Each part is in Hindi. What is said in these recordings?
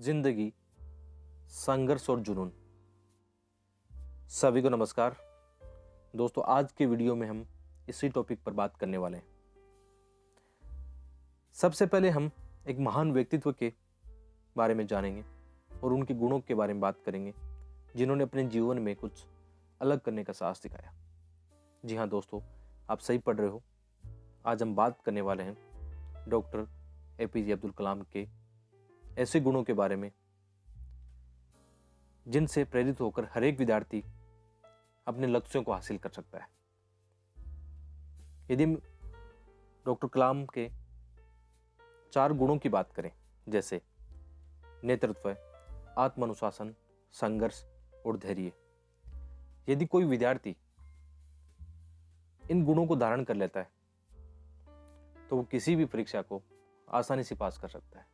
जिंदगी, संघर्ष और जुनून। सभी को नमस्कार दोस्तों। आज के वीडियो में हम इसी टॉपिक पर बात करने वाले हैं। सबसे पहले हम एक महान व्यक्तित्व के बारे में जानेंगे और उनके गुणों के बारे में बात करेंगे, जिन्होंने अपने जीवन में कुछ अलग करने का साहस दिखाया। जी हाँ दोस्तों, आप सही पढ़ रहे हो। आज हम बात करने वाले हैं डॉक्टर एपीजे अब्दुल कलाम के ऐसे गुणों के बारे में जिनसे प्रेरित होकर हर एक विद्यार्थी अपने लक्ष्यों को हासिल कर सकता है। यदि डॉक्टर कलाम के 4 गुणों की बात करें, जैसे नेतृत्व, आत्मानुशासन, संघर्ष और धैर्य, यदि कोई विद्यार्थी इन गुणों को धारण कर लेता है तो वो किसी भी परीक्षा को आसानी से पास कर सकता है।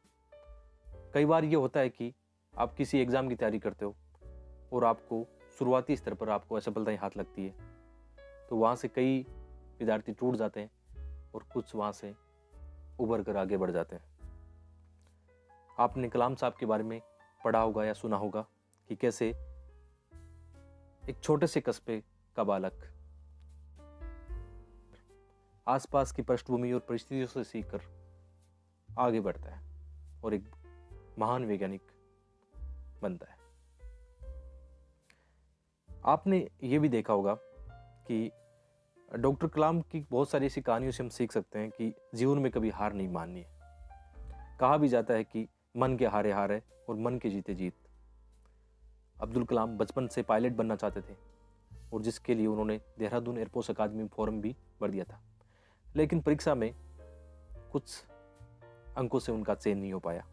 कई बार ये होता है कि आप किसी एग्जाम की तैयारी करते हो और आपको शुरुआती स्तर पर आपको असफलताएं हाथ लगती है, तो वहाँ से कई विद्यार्थी टूट जाते हैं और कुछ वहाँ से उभर कर आगे बढ़ जाते हैं। आपने कलाम साहब के बारे में पढ़ा होगा या सुना होगा कि कैसे एक छोटे से कस्बे का बालक आसपास की पृष्ठभूमि और परिस्थितियों से सीखकर आगे बढ़ता है और एक महान वैज्ञानिक बनता है। आपने ये भी देखा होगा कि डॉक्टर कलाम की बहुत सारी ऐसी कहानियों से हम सीख सकते हैं कि जीवन में कभी हार नहीं माननी है। कहा भी जाता है कि मन के हारे हार है और मन के जीते जीत। अब्दुल कलाम बचपन से पायलट बनना चाहते थे और जिसके लिए उन्होंने देहरादून एयरफोर्स अकादमी में फॉर्म भी भर दिया था, लेकिन परीक्षा में कुछ अंकों से उनका चयन नहीं हो पाया।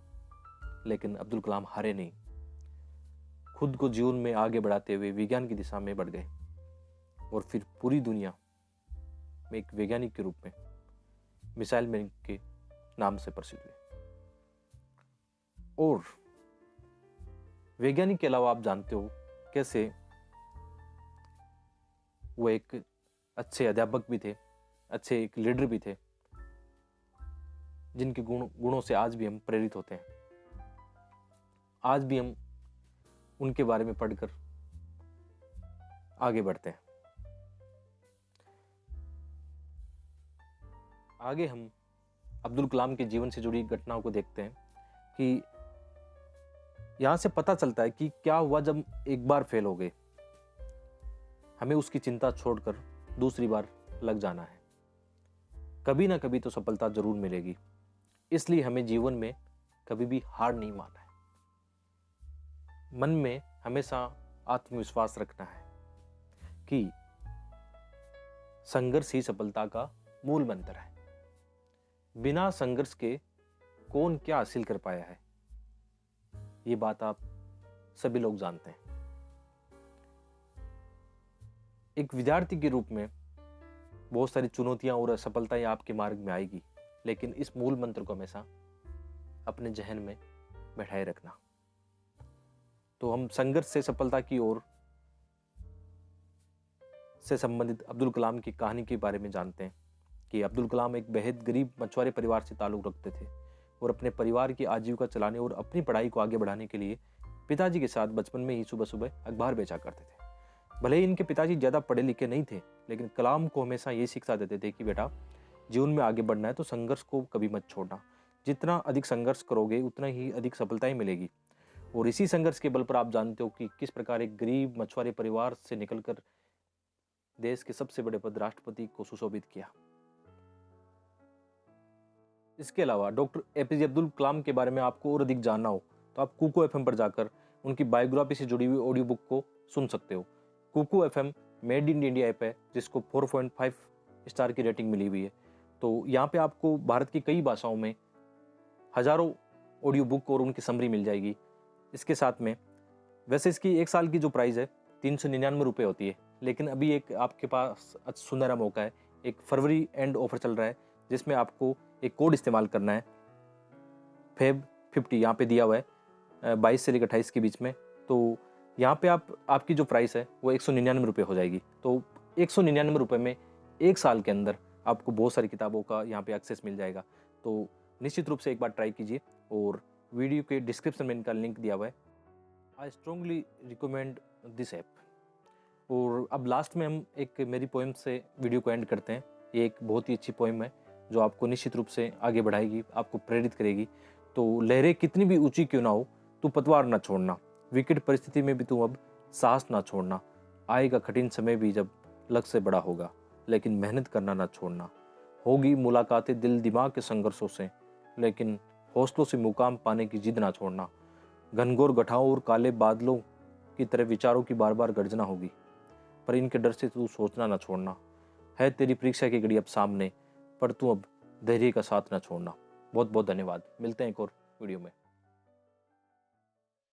लेकिन अब्दुल कलाम हारे नहीं, खुद को जीवन में आगे बढ़ाते हुए विज्ञान की दिशा में बढ़ गए और फिर पूरी दुनिया में एक वैज्ञानिक के रूप में मिसाइल मैन के नाम से प्रसिद्ध हुए। और वैज्ञानिक के अलावा आप जानते हो कैसे वो एक अच्छे अध्यापक भी थे, अच्छे एक लीडर भी थे, जिनके गुणों से आज भी हम प्रेरित होते हैं। आज भी हम उनके बारे में पढ़कर आगे बढ़ते हैं। आगे हम अब्दुल कलाम के जीवन से जुड़ी घटनाओं को देखते हैं कि यहां से पता चलता है कि क्या हुआ जब एक बार फेल हो गए। हमें उसकी चिंता छोड़कर दूसरी बार लग जाना है। कभी ना कभी तो सफलता जरूर मिलेगी, इसलिए हमें जीवन में कभी भी हार नहीं मानना है। मन में हमेशा आत्मविश्वास रखना है कि संघर्ष ही सफलता का मूल मंत्र है। बिना संघर्ष के कौन क्या हासिल कर पाया है, ये बात आप सभी लोग जानते हैं। एक विद्यार्थी के रूप में बहुत सारी चुनौतियां और असफलताएं आपके मार्ग में आएगी, लेकिन इस मूल मंत्र को हमेशा अपने जहन में बैठाए रखना। तो हम संघर्ष से सफलता की ओर से संबंधित अब्दुल कलाम की कहानी के बारे में जानते हैं कि अब्दुल कलाम एक बेहद गरीब मछुआरे परिवार से ताल्लुक रखते थे और अपने परिवार की आजीविका चलाने और अपनी पढ़ाई को आगे बढ़ाने के लिए पिताजी के साथ बचपन में ही सुबह सुबह अखबार बेचा करते थे। भले ही इनके पिताजी ज़्यादा पढ़े लिखे नहीं थे, लेकिन कलाम को हमेशा ये शिक्षा देते थे कि बेटा, जीवन में आगे बढ़ना है तो संघर्ष को कभी मत छोड़ना। जितना अधिक संघर्ष करोगे उतना ही अधिक सफलताएं मिलेगी। और इसी संघर्ष के बल पर आप जानते हो कि किस प्रकार एक गरीब मछुआरे परिवार से निकलकर देश के सबसे बड़े पद राष्ट्रपति को सुशोभित किया। इसके अलावा डॉक्टर एपीजे अब्दुल कलाम के बारे में आपको और अधिक जानना हो तो आप कुको एफएम पर जाकर उनकी बायोग्राफी से जुड़ी हुई ऑडियो बुक को सुन सकते हो। Kuku FM made in India app है, जिसको 4.5 स्टार की रेटिंग मिली हुई है। तो यहाँ पे आपको भारत की कई भाषाओं में हजारों ऑडियो बुक और उनकी समरी मिल जाएगी। इसके साथ में वैसे इसकी 1 साल की जो प्राइस है 399 रुपये होती है, लेकिन अभी एक आपके पास सुनहरा मौका है। एक फरवरी एंड ऑफर चल रहा है, जिसमें आपको एक कोड इस्तेमाल करना है, FEB50 यहाँ पे दिया हुआ है 22 से लेकर 28 के बीच में। तो यहाँ पे आपकी जो प्राइस है वो 199 रुपये हो जाएगी। तो 199 रुपये में 1 साल के अंदर आपको बहुत सारी किताबों का यहाँ पे एक्सेस मिल जाएगा। तो निश्चित रूप से एक बार ट्राई कीजिए और वीडियो के डिस्क्रिप्शन में इनका लिंक दिया हुआ है। I strongly recommend this app. और अब लास्ट में हम एक मेरी पोएम से वीडियो को एंड करते हैं। ये एक बहुत ही अच्छी पोएम है जो आपको निश्चित रूप से आगे बढ़ाएगी, आपको प्रेरित करेगी। तो लहरें कितनी भी ऊंची क्यों ना हो, तू पतवार ना छोड़ना, विकट परिस्थिति में भी तू अब साहस ना छोड़ना। आएगा कठिन समय भी जब लक्ष्य से बड़ा होगा, लेकिन मेहनत करना ना छोड़ना। होगी मुलाकातें दिल दिमाग के संघर्षों से, लेकिन हौसलों से मुकाम पाने की जिद ना छोड़ना। घनघोर गठाओं और काले बादलों की तरह विचारों की बार बार गर्जना होगी, पर इनके डर से तू सोचना ना छोड़ना। है तेरी परीक्षा की घड़ी अब सामने, पर तू अब धैर्य का साथ ना छोड़ना। बहुत बहुत धन्यवाद। मिलते हैं एक और वीडियो में।